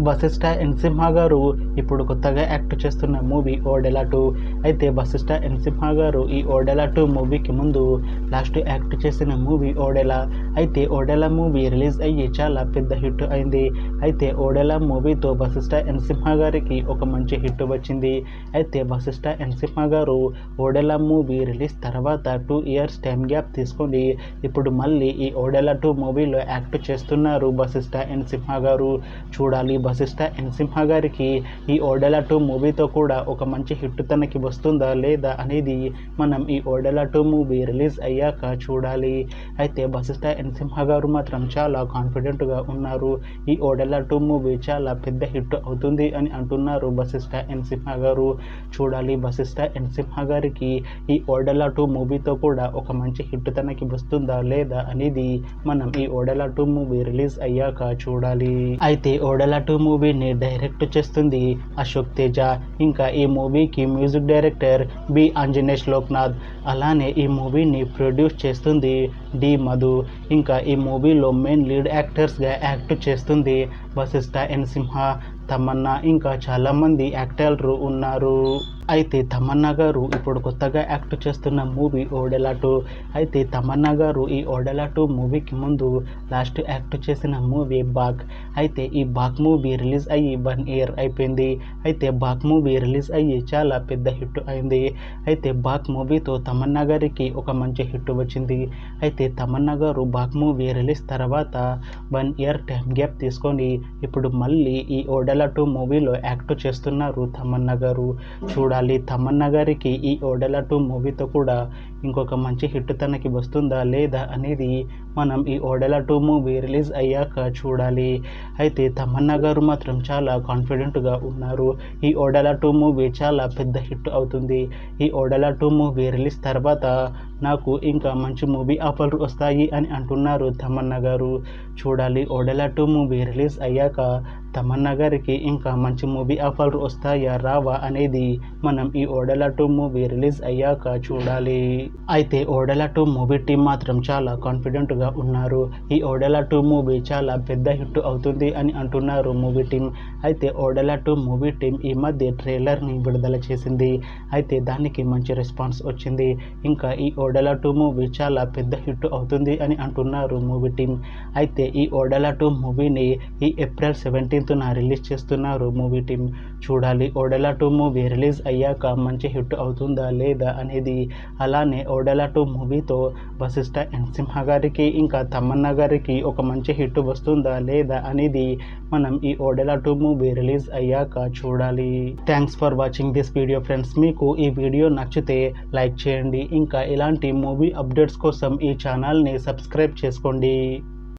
వశిష్ఠ ఎన్ సింహ గారు ఇప్పుడు కొత్తగా యాక్ట్ చేస్తున్న మూవీ ఓడెలా 2. అయితే వశిష్ఠ ఎన్ సింహ గారు ఈ ఓడెలా 2 మూవీకి ముందు లాస్ట్ యాక్ట్ చేసిన మూవీ ఓడెలా. అయితే ఓడెలా మూవీ రిలీజ్ అయ్యి చాలా పెద్ద హిట్ అయింది. అయితే ఓడెలా మూవీతో వశిష్ఠ ఎన్ సింహ గారికి ఒక మంచి హిట్ వచ్చింది. అయితే వశిష్ఠ ఎన్ సింహ గారు ఓడెలా మూవీ రిలీజ్ తర్వాత 2 ఇయర్స్ టైం గ్యాప్ తీసుకొని ఇప్పుడు మళ్ళీ ఈ ఓడెలా 2 మూవీలో యాక్ట్ చేస్తున్నారు వశిష్ఠ ఎన్ సింహ గారు. చూడాలి వశిష్ఠ ఎన్ సింహ గారికి ఈ ఓడెలా 2 మూవీతో కూడా ఒక మంచి హిట్ తనకి వస్తుందా లేదా అనేది మనం ఈ ఓడెలా 2 మూవీ రిలీజ్ అయ్యాక చూడాలి. అయితే వశిష్ఠ ఎన్ సింహ గారు మాత్రం చాలా కాన్ఫిడెంట్గా ఉన్నారు. ఈ ఓడెలా 2 మూవీ చాలా పెద్ద హిట్ అవుతుంది అని అంటున్నారు వశిష్ఠ ఎన్ సింహ గారు. చూడాలి వశిష్ఠ ఎన్ సింహ గారికి ఈ ఓడెలా 2 మూవీతో కూడా ఒక మంచి హిట్ తనకి వస్తుందా లేదా అనేది మనం ఈ ఓడెలా 2 మూవీ రిలీజ్ అయ్యాక చూడాలి. అయితే ఓడెలా 2 మూవీని డైరెక్ట్ చేస్తుంది అశోక్ తేజ. ఇంకా ఈ మూవీకి మ్యూజిక్ డైరెక్టర్ బి ఆంజనేష్ లోక్నాథ్. అలానే ఈ మూవీని ప్రొడ్యూస్ చేస్తుంది డి మధు. ఇంకా ఈ మూవీలో మెయిన్ లీడ్ యాక్టర్స్గా యాక్ట్ చేస్తుంది వశిష్ఠ ఎన్ సింహ, తమన్నా, ఇంకా చాలామంది యాక్టర్లు ఉన్నారు. అయితే తమన్నా గారు ఇప్పుడు కొత్తగా యాక్ట్ చేస్తున్న మూవీ ఓడెలా 2. అయితే తమన్నా గారు ఈ ఓడెలా 2 మూవీకి ముందు లాస్ట్ యాక్ట్ చేసిన మూవీ బాక్. అయితే ఈ బాక్ మూవీ రిలీజ్ అయ్యి 1 ఇయర్ అయిపోయింది. అయితే బాక్ మూవీ రిలీజ్ అయ్యి చాలా పెద్ద హిట్ అయింది. అయితే బాక్ మూవీతో తమన్నా గారికి ఒక మంచి హిట్ వచ్చింది. అయితే తమన్నా గారు బాక్ మూవీ రిలీజ్ తర్వాత 1 ఇయర్ టైం గ్యాప్ తీసుకొని ఇప్పుడు మళ్ళీ ఈ ఓడెలా 2 మూవీలో యాక్ట్ చేస్తున్నారు తమన్నా గారు. చూడాలి తమన్నా గారికి ఈ ఓడెలా 2 మూవీతో కూడా ఇంకొక మంచి హిట్ తనకి వస్తుందా లేదా అనేది మనం ఈ ఓడెలా 2 మూవీ రిలీజ్ అయ్యాక చూడాలి. అయితే తమన్నా గారు మాత్రం చాలా కాన్ఫిడెంట్గా ఉన్నారు. ఈ ఓడెలా 2 మూవీ చాలా పెద్ద హిట్ అవుతుంది. ఈ ఓడెలా 2 మూవీ రిలీజ్ తర్వాత నాకు ఇంకా మంచి మూవీ ఆఫర్లు వస్తాయి అని అంటున్నారు తమన్నా గారు. చూడాలి ఓడెలా 2 మూవీ రిలీజ్ అయ్యాక తమన్నా గారికి ఇంకా మంచి మూవీ ఆఫర్లు వస్తాయా రావా అనేది మనం ఈ ఓడెలా 2 మూవీ రిలీజ్ అయ్యాక చూడాలి. అయితే ఓడెలా 2 మూవీ టీం మాత్రం చాలా కాన్ఫిడెంట్గా ఉన్నారు. ఈ ఓడెలా 2 మూవీ చాలా పెద్ద హిట్ అవుతుంది అని అంటున్నారు మూవీ టీం. అయితే ఓడెలా 2 మూవీ టీం ఈ మధ్య ట్రైలర్ని విడుదల చేసింది. అయితే దానికి మంచి రెస్పాన్స్ వచ్చింది. ఇంకా ఈ ఓడెలా 2 మూవీ చాలా పెద్ద హిట్ అవుతుంది అని అంటున్నారు మూవీ టీం. అయితే ఈ ఓడెలా 2 మూవీని ఈ ఏప్రిల్ 17న రిలీజ్ చేస్తున్నారు మూవీ టీం. చూడాలి ఓడెలా 2 మూవీ రిలీజ్ అయ్యాక మంచి హిట్ అవుతుందా లేదా అనేది. అలానే ఓడెలా 2 మూవీతో వశిష్ఠ ఎన్ సింహ గారికి ఇంకా తమన్నా గారికి ఒక మంచి హిట్ వస్తుందా లేదా అనేది మనం ఈ ఓడెలా 2 మూవీ రిలీజ్ అయ్యాక చూడాలి. Thanks for watching this video friends. మీకు ఈ వీడియో నచ్చితే లైక్ చేయండి. ఇంకా ఇలాంటి మూవీ అప్డేట్స్ కోసం ఈ ఛానల్ని సబ్స్క్రైబ్ చేసుకోండి.